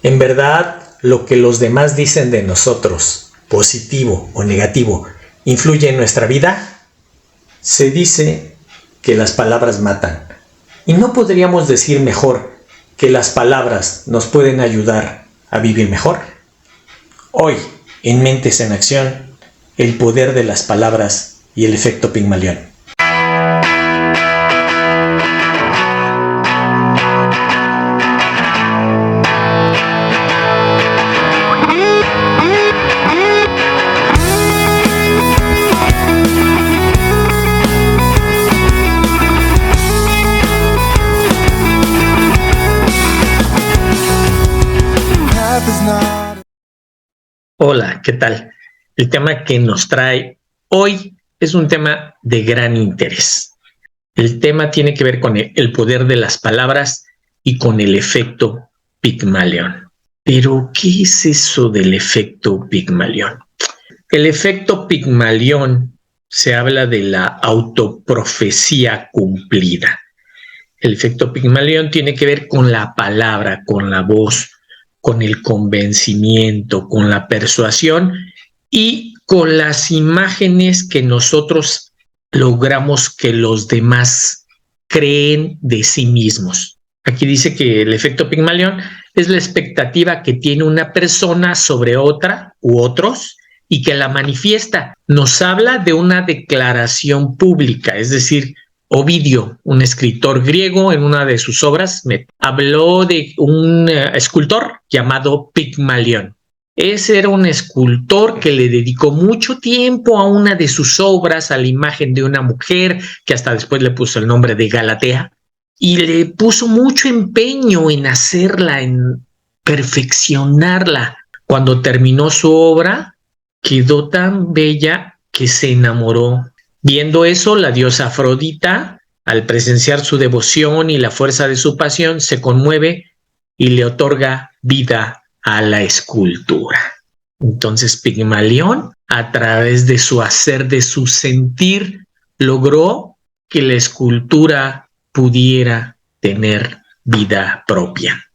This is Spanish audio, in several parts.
En verdad, lo que los demás dicen de nosotros, positivo o negativo, influye en nuestra vida. Se dice que las palabras matan. Y no podríamos decir mejor que las palabras nos pueden ayudar a vivir mejor. Hoy, en Mentes en Acción, el poder de las palabras y el efecto Pigmalión. Hola, ¿qué tal? El tema que nos trae hoy es un tema de gran interés. El tema tiene que ver con el poder de las palabras y con el efecto Pigmalión. Pero, ¿qué es eso del efecto Pigmalión? El efecto Pigmalión se habla de la autoprofecía cumplida. El efecto Pigmalión tiene que ver con la palabra, con la voz, con el convencimiento, con la persuasión y con las imágenes que nosotros logramos que los demás creen de sí mismos. Aquí dice que el efecto Pigmalión es la expectativa que tiene una persona sobre otra u otros y que la manifiesta. Nos habla de una declaración pública, es decir, Ovidio, un escritor griego, en una de sus obras, me habló de un escultor llamado Pigmalión. Ese era un escultor que le dedicó mucho tiempo a una de sus obras, a la imagen de una mujer, que hasta después le puso el nombre de Galatea, y le puso mucho empeño en hacerla, en perfeccionarla. Cuando terminó su obra, quedó tan bella que se enamoró. Viendo eso, la diosa Afrodita, al presenciar su devoción y la fuerza de su pasión, se conmueve y le otorga vida a la escultura. Entonces Pigmalión, a través de su hacer, de su sentir, logró que la escultura pudiera tener vida propia.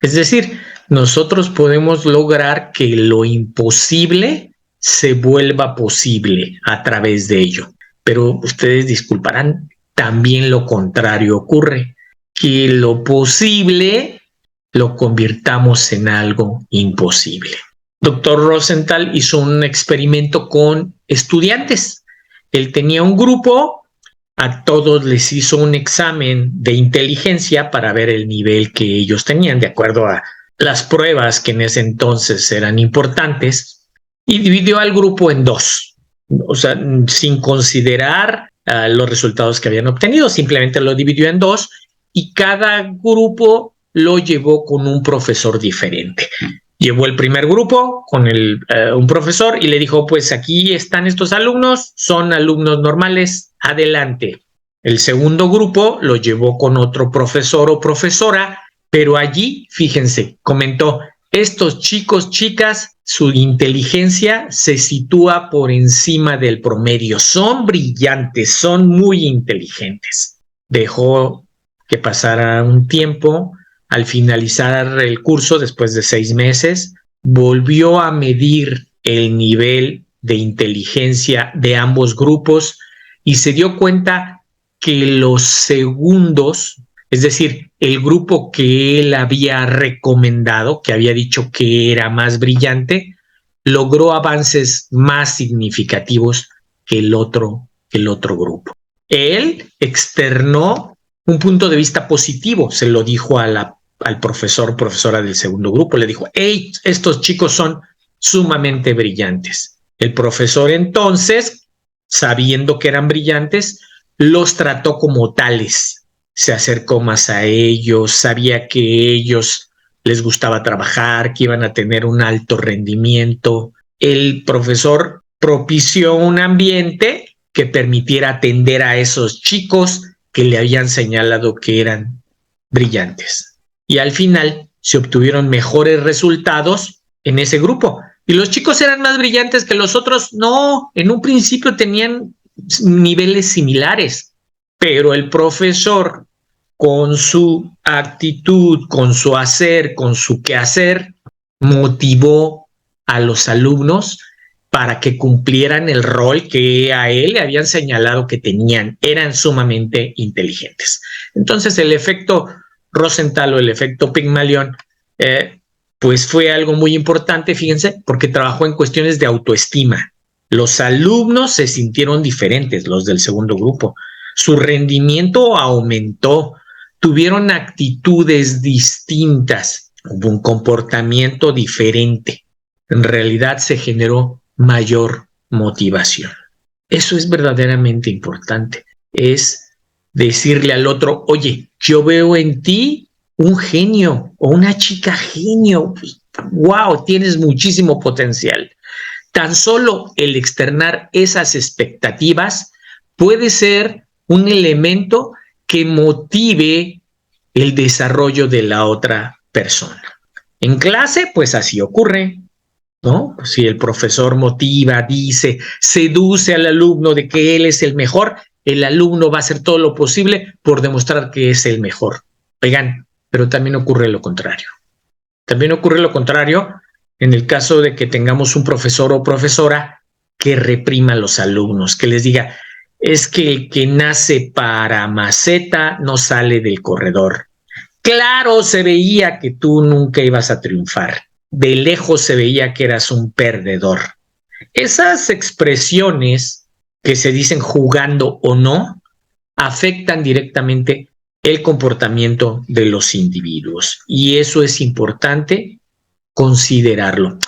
Es decir, nosotros podemos lograr que lo imposible se vuelva posible a través de ello. Pero ustedes disculparán, también lo contrario ocurre, que lo posible lo convirtamos en algo imposible. Dr. Rosenthal hizo un experimento con estudiantes. Él tenía un grupo, a todos les hizo un examen de inteligencia para ver el nivel que ellos tenían, de acuerdo a las pruebas que en ese entonces eran importantes, y dividió al grupo en dos. O sea, sin considerar los resultados que habían obtenido, simplemente lo dividió en dos y cada grupo lo llevó con un profesor diferente. Llevó el primer grupo con un profesor y le dijo, pues aquí están estos alumnos, son alumnos normales, adelante. El segundo grupo lo llevó con otro profesor o profesora, pero allí, fíjense, comentó, estos chicos, chicas, su inteligencia se sitúa por encima del promedio. Son brillantes, son muy inteligentes. Dejó que pasara un tiempo. Al finalizar el curso, después de 6 meses, volvió a medir el nivel de inteligencia de ambos grupos y se dio cuenta que los segundos, es decir, el grupo que él había recomendado, que había dicho que era más brillante, logró avances más significativos que el otro grupo. Él externó un punto de vista positivo, se lo dijo al profesora del segundo grupo, le dijo, hey, estos chicos son sumamente brillantes. El profesor entonces, sabiendo que eran brillantes, los trató como tales. Se acercó más a ellos, sabía que ellos les gustaba trabajar, que iban a tener un alto rendimiento. El profesor propició un ambiente que permitiera atender a esos chicos que le habían señalado que eran brillantes. Y al final se obtuvieron mejores resultados en ese grupo. Y los chicos eran más brillantes que los otros. No, en un principio tenían niveles similares, pero el profesor con su actitud, con su hacer, con su quehacer, motivó a los alumnos para que cumplieran el rol que a él le habían señalado que tenían. Eran sumamente inteligentes. Entonces el efecto Rosenthal o el efecto Pigmalión, pues fue algo muy importante, fíjense, porque trabajó en cuestiones de autoestima. Los alumnos se sintieron diferentes, los del segundo grupo. Su rendimiento aumentó, tuvieron actitudes distintas, hubo un comportamiento diferente. En realidad se generó mayor motivación. Eso es verdaderamente importante. Es decirle al otro, oye, yo veo en ti un genio o una chica genio. Wow, tienes muchísimo potencial. Tan solo el externar esas expectativas puede ser un elemento que motive el desarrollo de la otra persona. En clase, pues así ocurre, ¿no? Si el profesor motiva, dice, seduce al alumno de que él es el mejor, el alumno va a hacer todo lo posible por demostrar que es el mejor. Oigan, pero también ocurre lo contrario. También ocurre lo contrario en el caso de que tengamos un profesor o profesora que reprima a los alumnos, que les diga, es que el que nace para maceta no sale del corredor. Claro, se veía que tú nunca ibas a triunfar. De lejos se veía que eras un perdedor. Esas expresiones que se dicen jugando o no afectan directamente el comportamiento de los individuos y eso es importante considerarlo.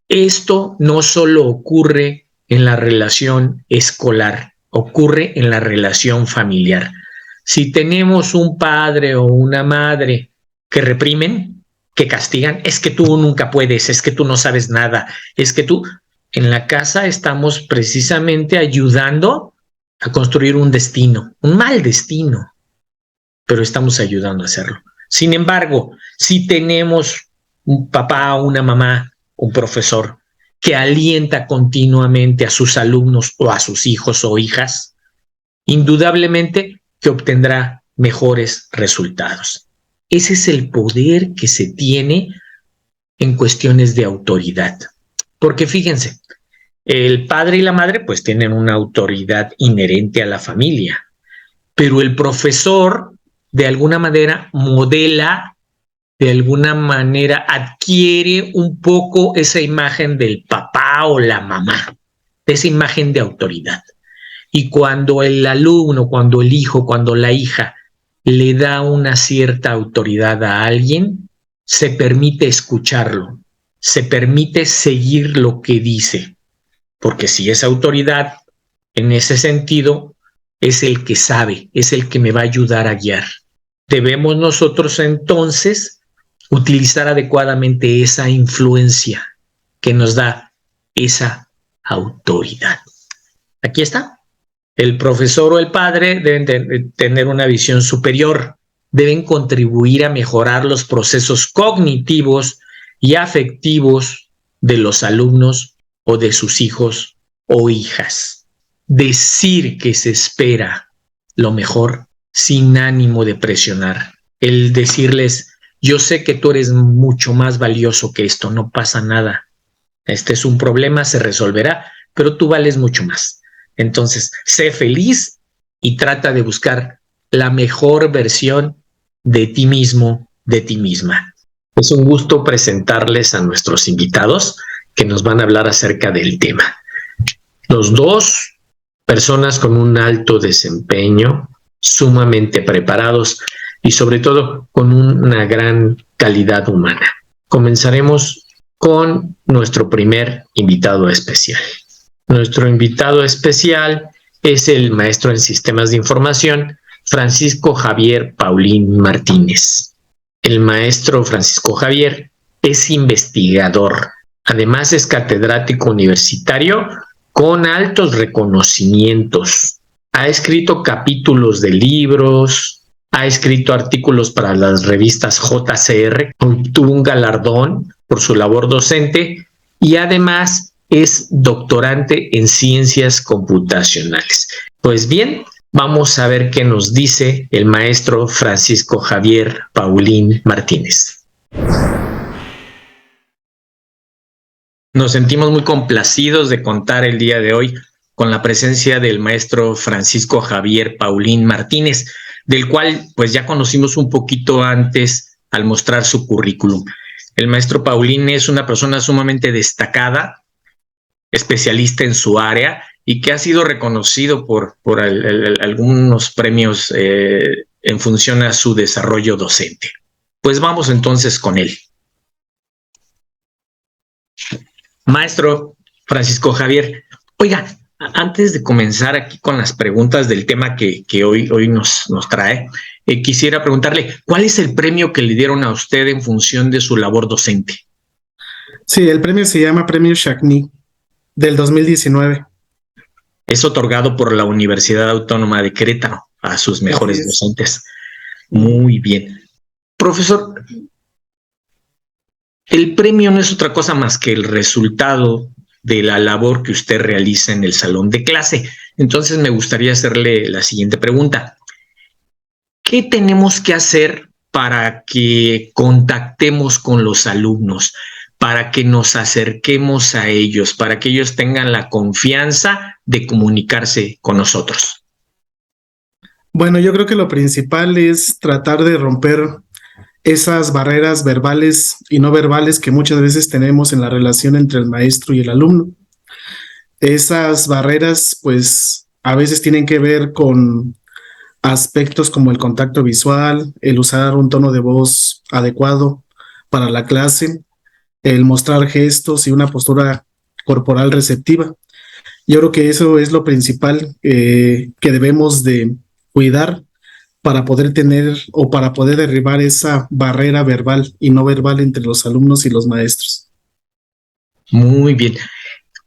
Esto no solo ocurre en la relación escolar, ocurre en la relación familiar. Si tenemos un padre o una madre que reprimen, que castigan, es que tú nunca puedes, es que tú no sabes nada, es que tú, en la casa estamos precisamente ayudando a construir un destino, un mal destino, pero estamos ayudando a hacerlo. Sin embargo, si tenemos un papá, una mamá, un profesor que alienta continuamente a sus alumnos o a sus hijos o hijas, indudablemente que obtendrá mejores resultados. Ese es el poder que se tiene en cuestiones de autoridad. Porque fíjense, el padre y la madre pues tienen una autoridad inherente a la familia, pero el profesor de alguna manera modela, de alguna manera adquiere un poco esa imagen del papá o la mamá, esa imagen de autoridad. Y cuando el alumno, cuando el hijo, cuando la hija le da una cierta autoridad a alguien, se permite escucharlo, se permite seguir lo que dice, porque si es autoridad, en ese sentido, es el que sabe, es el que me va a ayudar a guiar. Debemos nosotros entonces utilizar adecuadamente esa influencia que nos da esa autoridad. Aquí está. El profesor o el padre deben tener una visión superior, deben contribuir a mejorar los procesos cognitivos y afectivos de los alumnos o de sus hijos o hijas. Decir que se espera lo mejor sin ánimo de presionar. El decirles, yo sé que tú eres mucho más valioso que esto, no pasa nada. Este es un problema, se resolverá, pero tú vales mucho más. Entonces, sé feliz y trata de buscar la mejor versión de ti mismo, de ti misma. Es un gusto presentarles a nuestros invitados que nos van a hablar acerca del tema. Los dos, personas con un alto desempeño, sumamente preparados y sobre todo con una gran calidad humana. Comenzaremos con nuestro primer invitado especial. Nuestro invitado especial es el maestro en sistemas de información, Francisco Javier Paulín Martínez. El maestro Francisco Javier es investigador, además es catedrático universitario con altos reconocimientos. Ha escrito capítulos de libros, ha escrito artículos para las revistas JCR, obtuvo un galardón por su labor docente y además es doctorante en ciencias computacionales. Pues bien, Vamos a ver qué nos dice el maestro Francisco Javier Paulín Martínez. Nos sentimos muy complacidos de contar el día de hoy con la presencia del maestro Francisco Javier Paulín Martínez, del cual pues ya conocimos un poquito antes al mostrar su currículum. El maestro Paulín es una persona sumamente destacada, especialista en su área y que ha sido reconocido por algunos premios en función a su desarrollo docente. Pues vamos entonces con él. Maestro Francisco Javier, oiga, antes de comenzar aquí con las preguntas del tema que hoy nos trae, quisiera preguntarle, ¿cuál es el premio que le dieron a usted en función de su labor docente? Sí, el premio se llama Premio Chagny del 2019. Es otorgado por la Universidad Autónoma de Querétaro a sus mejores docentes. Muy bien. Profesor, el premio no es otra cosa más que el resultado de la labor que usted realiza en el salón de clase. Entonces me gustaría hacerle la siguiente pregunta. ¿Qué tenemos que hacer para que contactemos con los alumnos, para que nos acerquemos a ellos, para que ellos tengan la confianza de comunicarse con nosotros? Bueno, yo creo que lo principal es tratar de romper esas barreras verbales y no verbales que muchas veces tenemos en la relación entre el maestro y el alumno. Esas barreras, pues, a veces tienen que ver con aspectos como el contacto visual, el usar un tono de voz adecuado para la clase, el mostrar gestos y una postura corporal receptiva. Yo creo que eso es lo principal que debemos de cuidar para poder tener o para poder derribar esa barrera verbal y no verbal entre los alumnos y los maestros. Muy bien.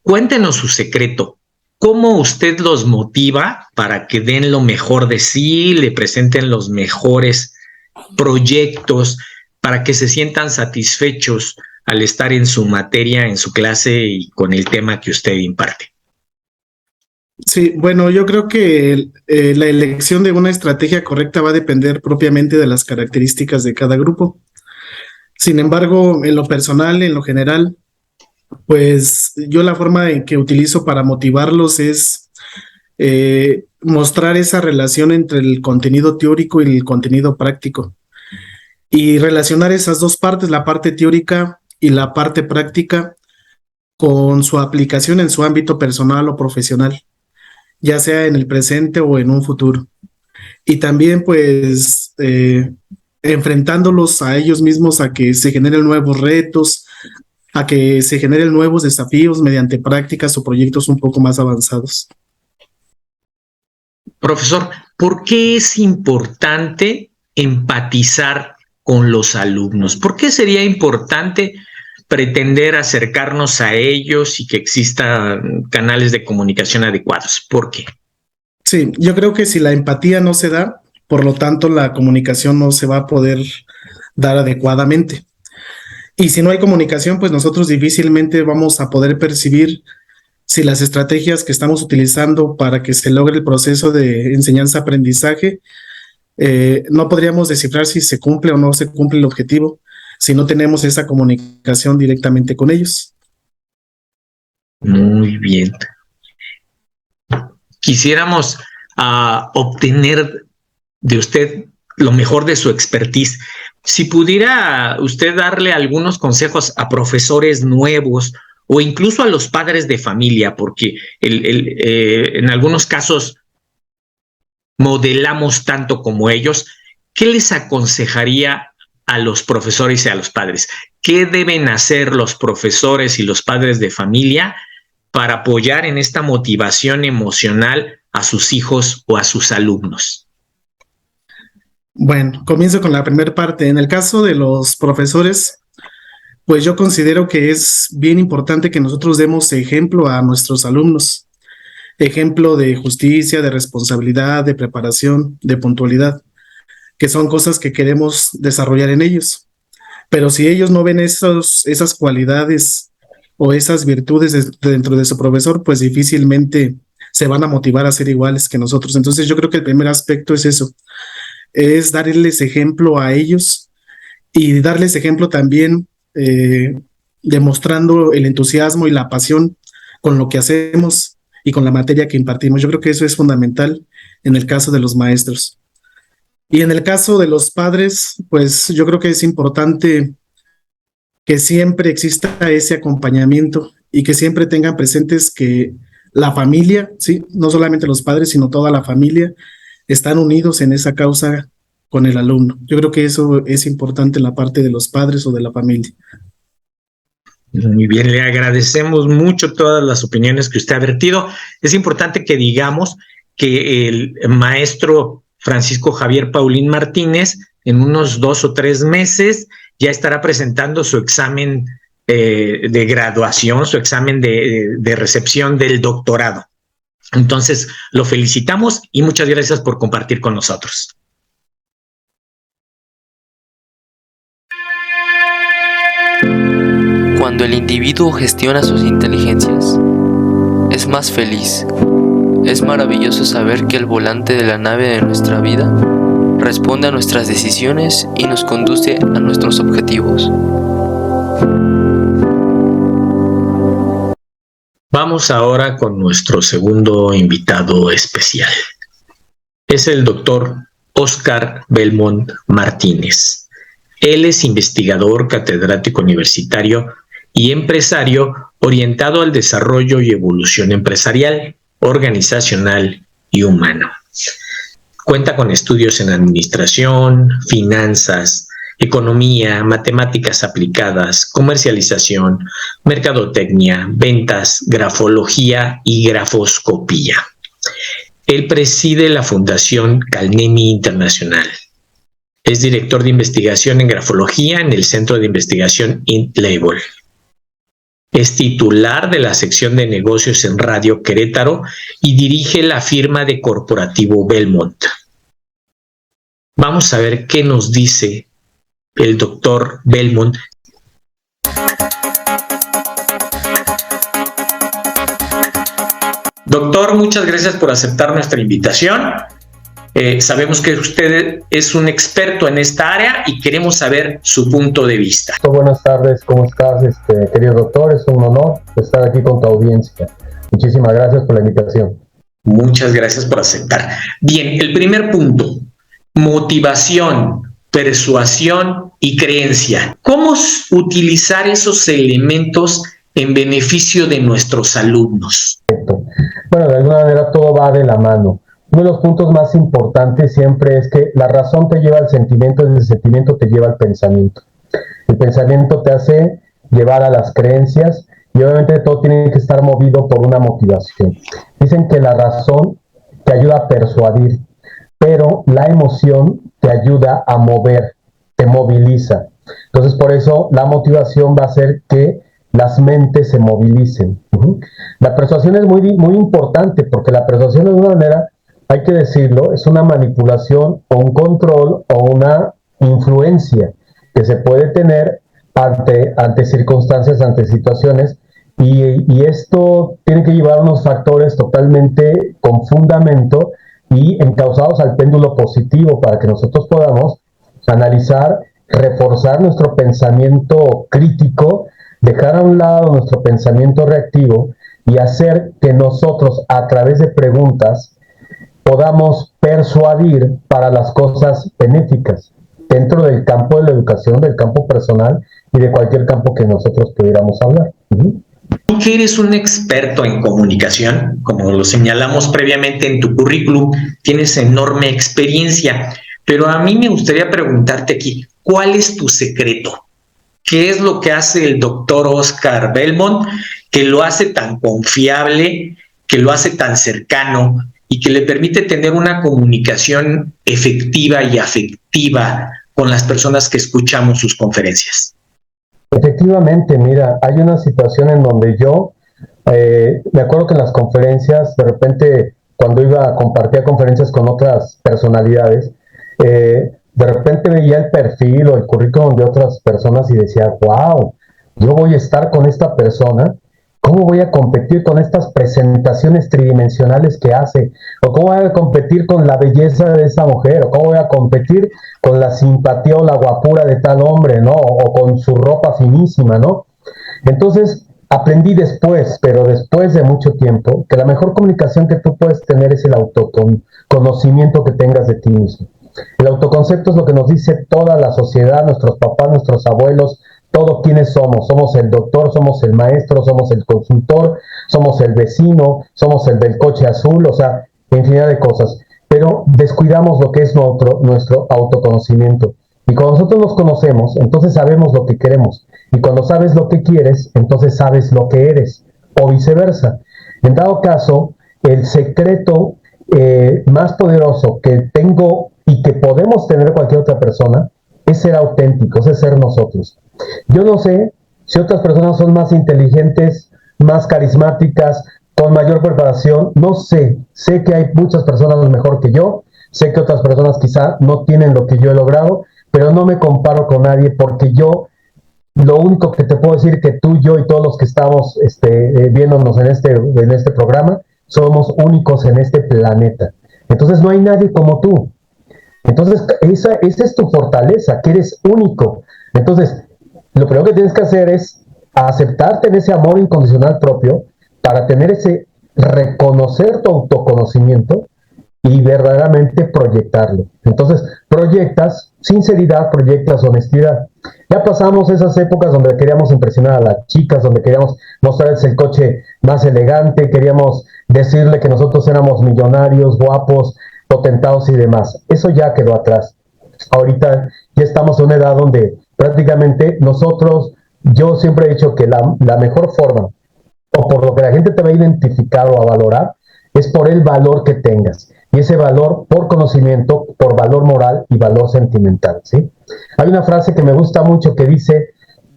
Cuéntenos su secreto. ¿Cómo usted los motiva para que den lo mejor de sí, le presenten los mejores proyectos, para que se sientan satisfechos al estar en su materia, en su clase y con el tema que usted imparte? Sí, bueno, yo creo que la elección de una estrategia correcta va a depender propiamente de las características de cada grupo. Sin embargo, en lo personal, en lo general, pues yo la forma en que utilizo para motivarlos es mostrar esa relación entre el contenido teórico y el contenido práctico y relacionar esas dos partes, la parte teórica y la parte práctica, con su aplicación en su ámbito personal o profesional, ya sea en el presente o en un futuro. Y también pues enfrentándolos a ellos mismos a que se generen nuevos retos, a que se generen nuevos desafíos mediante prácticas o proyectos un poco más avanzados. Profesor, ¿por qué es importante empatizar con los alumnos? ¿Por qué sería importante pretender acercarnos a ellos y que existan canales de comunicación adecuados? ¿Por qué? Sí, yo creo que si la empatía no se da, por lo tanto la comunicación no se va a poder dar adecuadamente. Y si no hay comunicación, pues nosotros difícilmente vamos a poder percibir si las estrategias que estamos utilizando para que se logre el proceso de enseñanza-aprendizaje, no podríamos descifrar si se cumple o no se cumple el objetivo si no tenemos esa comunicación directamente con ellos. Muy bien. Quisiéramos obtener de usted lo mejor de su expertise. Si pudiera usted darle algunos consejos a profesores nuevos o incluso a los padres de familia, porque en algunos casos modelamos tanto como ellos, ¿qué les aconsejaría a los profesores y a los padres? ¿Qué deben hacer los profesores y los padres de familia para apoyar en esta motivación emocional a sus hijos o a sus alumnos? Bueno, comienzo con la primera parte. En el caso de los profesores, pues yo considero que es bien importante que nosotros demos ejemplo a nuestros alumnos. Ejemplo de justicia, de responsabilidad, de preparación, de puntualidad, que son cosas que queremos desarrollar en ellos. Pero si ellos no ven esas cualidades o esas virtudes dentro de su profesor, pues difícilmente se van a motivar a ser iguales que nosotros. Entonces yo creo que el primer aspecto es eso, es darles ejemplo a ellos y darles ejemplo también demostrando el entusiasmo y la pasión con lo que hacemos y con la materia que impartimos. Yo creo que eso es fundamental en el caso de los maestros. Y en el caso de los padres, pues yo creo que es importante que siempre exista ese acompañamiento y que siempre tengan presentes que la familia, sí, no solamente los padres, sino toda la familia, están unidos en esa causa con el alumno. Yo creo que eso es importante en la parte de los padres o de la familia. Muy bien, le agradecemos mucho todas las opiniones que usted ha vertido. Es importante que digamos que el maestro Francisco Javier Paulín Martínez en unos 2 o 3 meses ya estará presentando su examen de graduación, su examen de recepción del doctorado. Entonces, lo felicitamos y muchas gracias por compartir con nosotros. Cuando el individuo gestiona sus inteligencias, es más feliz. Es maravilloso saber que el volante de la nave de nuestra vida responde a nuestras decisiones y nos conduce a nuestros objetivos. Vamos ahora con nuestro segundo invitado especial. Es el doctor Óscar Belmont Martínez. Él es investigador, catedrático universitario y empresario orientado al desarrollo y evolución empresarial, organizacional y humano. Cuenta con estudios en administración, finanzas, economía, matemáticas aplicadas, comercialización, mercadotecnia, ventas, grafología y grafoscopía. Él preside la Fundación Calnemi Internacional. Es director de investigación en grafología en el Centro de Investigación IntLabel. Es titular de la sección de negocios en Radio Querétaro y dirige la firma de corporativo Belmont. Vamos a ver qué nos dice el doctor Belmont. Doctor, muchas gracias por aceptar nuestra invitación. Sabemos que usted es un experto en esta área y queremos saber su punto de vista. Buenas tardes, ¿cómo estás, querido doctor? Es un honor estar aquí con tu audiencia. Muchísimas gracias por la invitación. Muchas gracias por aceptar. Bien, el primer punto, motivación, persuasión y creencia. ¿Cómo utilizar esos elementos en beneficio de nuestros alumnos? Bueno, de alguna manera todo va de la mano. Uno de los puntos más importantes siempre es que la razón te lleva al sentimiento y el sentimiento te lleva al pensamiento. El pensamiento te hace llevar a las creencias y obviamente todo tiene que estar movido por una motivación. Dicen que la razón te ayuda a persuadir, pero la emoción te ayuda a mover, te moviliza. Entonces por eso la motivación va a hacer que las mentes se movilicen. La persuasión es muy importante porque la persuasión de alguna manera, hay que decirlo, es una manipulación o un control o una influencia que se puede tener ante circunstancias, ante situaciones, y esto tiene que llevar unos factores totalmente con fundamento y encausados al péndulo positivo para que nosotros podamos analizar, reforzar nuestro pensamiento crítico, dejar a un lado nuestro pensamiento reactivo y hacer que nosotros a través de preguntas podamos persuadir para las cosas benéficas dentro del campo de la educación, del campo personal y de cualquier campo que nosotros pudiéramos hablar. Tú que eres un experto en comunicación, como lo señalamos previamente en tu currículum, tienes enorme experiencia, pero a mí me gustaría preguntarte aquí, ¿cuál es tu secreto? ¿Qué es lo que hace el doctor Óscar Belmont que lo hace tan confiable, que lo hace tan cercano y que le permite tener una comunicación efectiva y afectiva con las personas que escuchamos sus conferencias? Efectivamente, mira, hay una situación en donde yo, me acuerdo que en las conferencias, de repente, cuando compartía conferencias con otras personalidades, de repente veía el perfil o el currículum de otras personas y decía, wow, yo voy a estar con esta persona, ¿cómo voy a competir con estas presentaciones tridimensionales que hace? ¿O cómo voy a competir con la belleza de esa mujer? ¿O cómo voy a competir con la simpatía o la guapura de tal hombre, ¿no? O con su ropa finísima, ¿no? Entonces, aprendí después, pero después de mucho tiempo, que la mejor comunicación que tú puedes tener es el autoconocimiento que tengas de ti mismo. El autoconcepto es lo que nos dice toda la sociedad, nuestros papás, nuestros abuelos, todo quiénes somos. Somos el doctor, somos el maestro, somos el consultor, somos el vecino, somos el del coche azul, o sea, infinidad de cosas. Pero descuidamos lo que es nuestro autoconocimiento. Y cuando nosotros nos conocemos, entonces sabemos lo que queremos. Y cuando sabes lo que quieres, entonces sabes lo que eres, o viceversa. En dado caso, el secreto más poderoso que tengo y que podemos tener cualquier otra persona es ser auténticos, es ser nosotros. Yo no sé si otras personas son más inteligentes, más carismáticas, con mayor preparación, no sé. Sé que hay muchas personas mejor que yo, sé que otras personas quizá no tienen lo que yo he logrado, pero no me comparo con nadie porque yo, lo único que te puedo decir que tú, yo y todos los que estamos viéndonos en este programa, somos únicos en este planeta. Entonces no hay nadie como tú. Entonces esa es tu fortaleza, que eres único. Entonces, lo primero que tienes que hacer es aceptarte en ese amor incondicional propio para tener reconocer tu autoconocimiento y verdaderamente proyectarlo. Entonces, proyectas sinceridad, proyectas honestidad. Ya pasamos esas épocas donde queríamos impresionar a las chicas, donde queríamos mostrarles el coche más elegante, queríamos decirle que nosotros éramos millonarios, guapos, potentados y demás. Eso ya quedó atrás. Ahorita ya estamos en una edad donde prácticamente yo siempre he dicho que la mejor forma, o por lo que la gente te va a identificar o a valorar, es por el valor que tengas. Y ese valor por conocimiento, por valor moral y valor sentimental, ¿sí? Hay una frase que me gusta mucho que dice,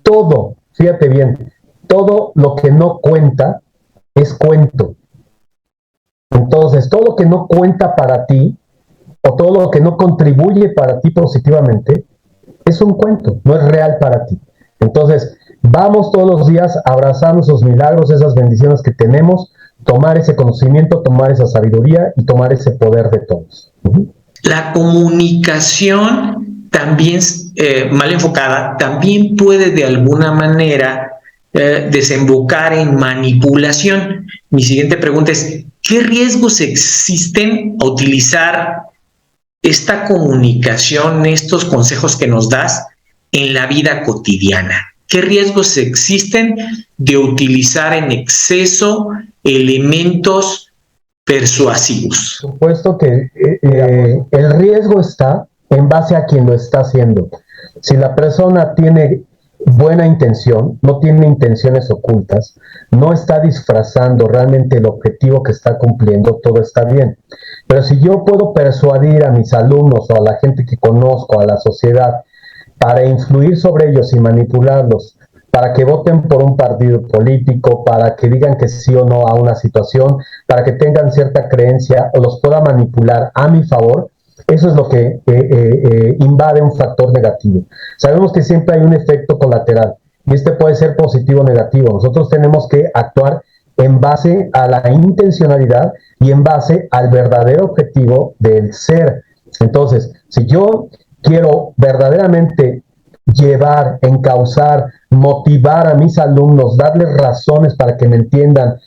todo, fíjate bien, todo lo que no cuenta es cuento. Entonces, todo lo que no cuenta para ti, o todo lo que no contribuye para ti positivamente, es un cuento, no es real para ti. Entonces, vamos todos los días a abrazar esos milagros, esas bendiciones que tenemos, tomar ese conocimiento, tomar esa sabiduría y tomar ese poder de todos. La comunicación también mal enfocada, también puede de alguna manera desembocar en manipulación. Mi siguiente pregunta es, ¿qué riesgos existen a utilizar esta comunicación, estos consejos que nos das en la vida cotidiana? ¿Qué riesgos existen de utilizar en exceso elementos persuasivos? Por supuesto que el riesgo está en base a quien lo está haciendo. Si la persona tiene buena intención, no tiene intenciones ocultas, no está disfrazando realmente el objetivo que está cumpliendo, todo está bien. Pero si yo puedo persuadir a mis alumnos o a la gente que conozco, a la sociedad, para influir sobre ellos y manipularlos, para que voten por un partido político, para que digan que sí o no a una situación, para que tengan cierta creencia o los pueda manipular a mi favor, eso es lo que invade un factor negativo. Sabemos que siempre hay un efecto colateral y este puede ser positivo o negativo. Nosotros tenemos que actuar en base a la intencionalidad y en base al verdadero objetivo del ser. Entonces, si yo quiero verdaderamente llevar, encauzar, motivar a mis alumnos, darles razones para que me entiendan,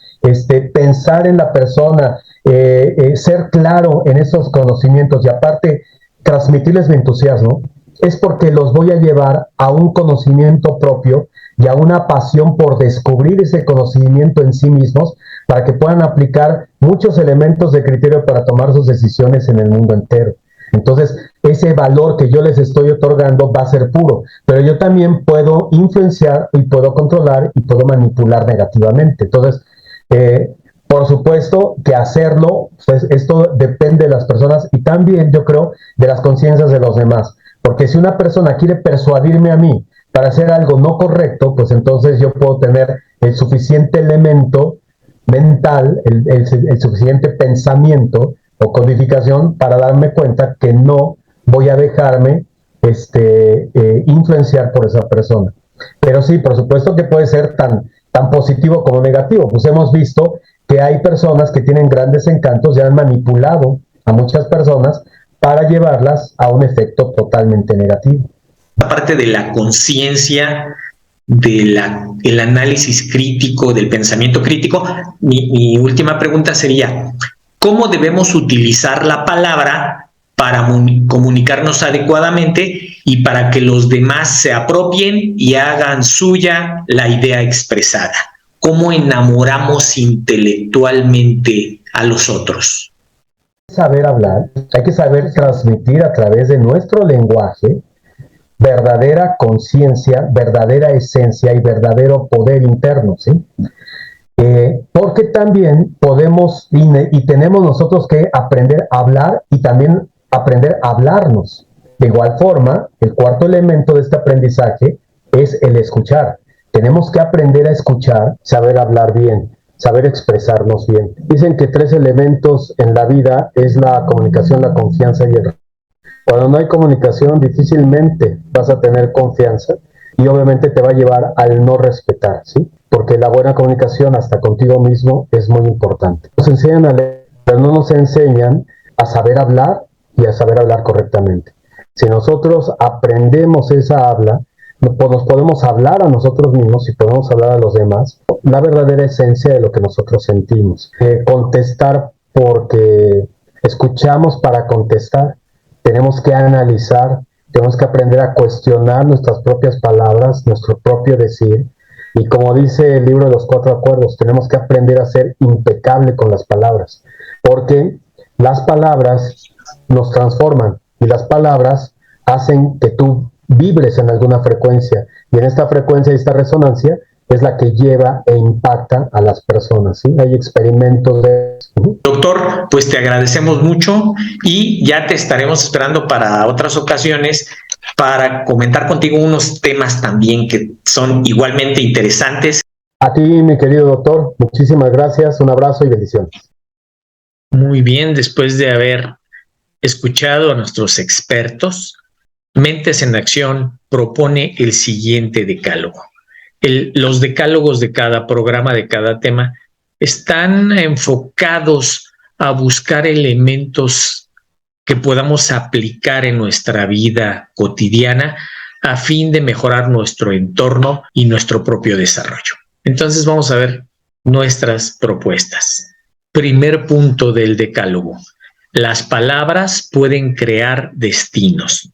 pensar en la persona, ser claro en esos conocimientos y aparte transmitirles mi entusiasmo, es porque los voy a llevar a un conocimiento propio y a una pasión por descubrir ese conocimiento en sí mismos para que puedan aplicar muchos elementos de criterio para tomar sus decisiones en el mundo entero. Entonces, ese valor que yo les estoy otorgando va a ser puro, pero yo también puedo influenciar y puedo controlar y puedo manipular negativamente. Entonces, por supuesto que hacerlo, pues esto depende de las personas y también yo creo de las conciencias de los demás, porque si una persona quiere persuadirme a mí para hacer algo no correcto, pues entonces yo puedo tener el suficiente elemento mental, el suficiente pensamiento o codificación para darme cuenta que no voy a dejarme influenciar por esa persona. Pero sí, por supuesto que puede ser tan tan positivo como negativo. Pues hemos visto que hay personas que tienen grandes encantos y han manipulado a muchas personas para llevarlas a un efecto totalmente negativo. Aparte de la conciencia, del análisis crítico, del pensamiento crítico, mi última pregunta sería, ¿cómo debemos utilizar la palabra para comunicarnos adecuadamente y para que los demás se apropien y hagan suya la idea expresada? ¿Cómo enamoramos intelectualmente a los otros? Saber hablar, hay que saber transmitir a través de nuestro lenguaje verdadera conciencia, verdadera esencia y verdadero poder interno, ¿sí? Porque también podemos y tenemos nosotros que aprender a hablar y también aprender a hablarnos. De igual forma, el cuarto elemento de este aprendizaje es el escuchar. Tenemos que aprender a escuchar, saber hablar bien, saber expresarnos bien. Dicen que 3 elementos en la vida es la comunicación, la confianza y el respeto. Cuando no hay comunicación, difícilmente vas a tener confianza y obviamente te va a llevar al no respetar, ¿sí? Porque la buena comunicación hasta contigo mismo es muy importante. Nos enseñan a leer, pero no nos enseñan a saber hablar y a saber hablar correctamente. Si nosotros aprendemos esa habla, nos podemos hablar a nosotros mismos y podemos hablar a los demás la verdadera esencia de lo que nosotros sentimos. Contestar porque escuchamos para contestar. Tenemos que analizar, tenemos que aprender a cuestionar nuestras propias palabras, nuestro propio decir. Y como dice el libro de los 4 acuerdos, tenemos que aprender a ser impecable con las palabras, porque las palabras nos transforman y las palabras hacen que tú vibres en alguna frecuencia. Y en esta frecuencia y esta resonancia es la que lleva e impacta a las personas, ¿sí? Hay experimentos de... Doctor, pues te agradecemos mucho y ya te estaremos esperando para otras ocasiones para comentar contigo unos temas también que son igualmente interesantes. A ti, mi querido doctor, muchísimas gracias, un abrazo y bendiciones. Muy bien, después de haber escuchado a nuestros expertos, Mentes en Acción propone el siguiente decálogo. Los decálogos de cada programa, de cada tema, están enfocados a buscar elementos que podamos aplicar en nuestra vida cotidiana a fin de mejorar nuestro entorno y nuestro propio desarrollo. Entonces vamos a ver nuestras propuestas. Primer punto del decálogo. Las palabras pueden crear destinos.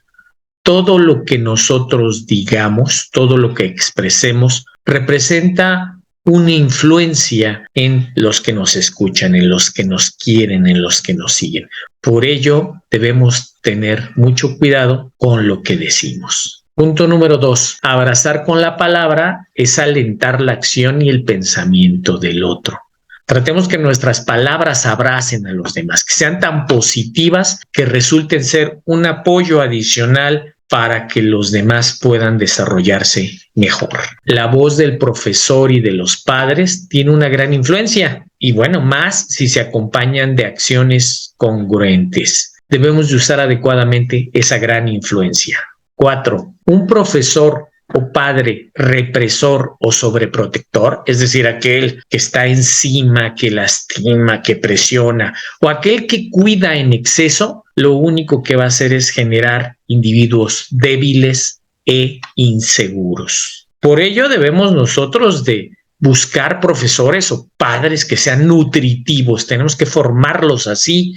Todo lo que nosotros digamos, todo lo que expresemos, representa una influencia en los que nos escuchan, en los que nos quieren, en los que nos siguen. Por ello, debemos tener mucho cuidado con lo que decimos. Punto número 2. Abrazar con la palabra es alentar la acción y el pensamiento del otro. Tratemos que nuestras palabras abracen a los demás, que sean tan positivas que resulten ser un apoyo adicional para que los demás puedan desarrollarse mejor. La voz del profesor y de los padres tiene una gran influencia y bueno, más si se acompañan de acciones congruentes. Debemos de usar adecuadamente esa gran influencia. 4. Un profesor o padre represor o sobreprotector, es decir, aquel que está encima, que lastima, que presiona, o aquel que cuida en exceso, lo único que va a hacer es generar individuos débiles e inseguros. Por ello debemos nosotros de buscar profesores o padres que sean nutritivos, tenemos que formarlos así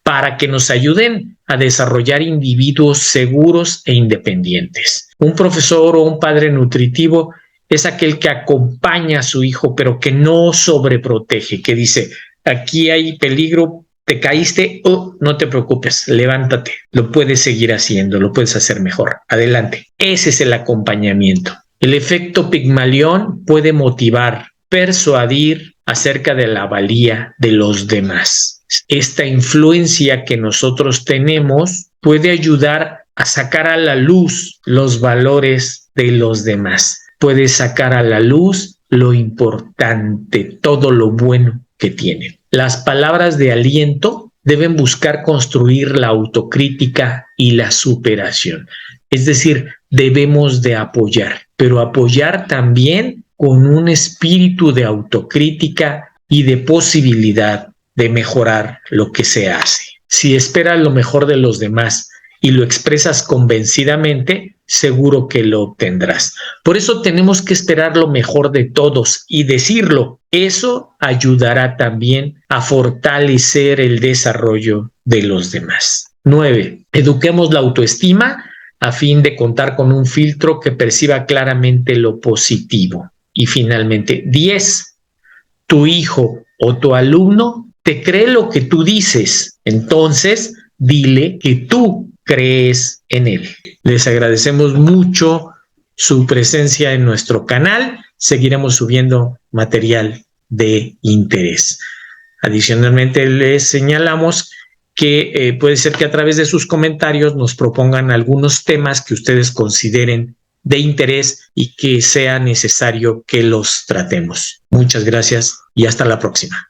para que nos ayuden a desarrollar individuos seguros e independientes. Un profesor o un padre nutritivo es aquel que acompaña a su hijo, pero que no sobreprotege, que dice, aquí hay peligro, te caíste, no te preocupes, levántate, lo puedes seguir haciendo, lo puedes hacer mejor, adelante. Ese es el acompañamiento. El efecto Pigmalión puede motivar, persuadir acerca de la valía de los demás. Esta influencia que nosotros tenemos puede ayudar a sacar a la luz los valores de los demás. Puede sacar a la luz lo importante, todo lo bueno que tienen. Las palabras de aliento deben buscar construir la autocrítica y la superación. Es decir, debemos de apoyar, pero apoyar también con un espíritu de autocrítica y de posibilidad de mejorar lo que se hace. Si esperas lo mejor de los demás y lo expresas convencidamente, seguro que lo obtendrás. Por eso tenemos que esperar lo mejor de todos y decirlo. Eso ayudará también a fortalecer el desarrollo de los demás. 9. Eduquemos la autoestima a fin de contar con un filtro que perciba claramente lo positivo. Y finalmente, 10. Tu hijo o tu alumno te cree lo que tú dices. Entonces, dile que tú crees en él. Les agradecemos mucho su presencia en nuestro canal. Seguiremos subiendo material de interés. Adicionalmente, les señalamos que puede ser que a través de sus comentarios nos propongan algunos temas que ustedes consideren de interés y que sea necesario que los tratemos. Muchas gracias y hasta la próxima.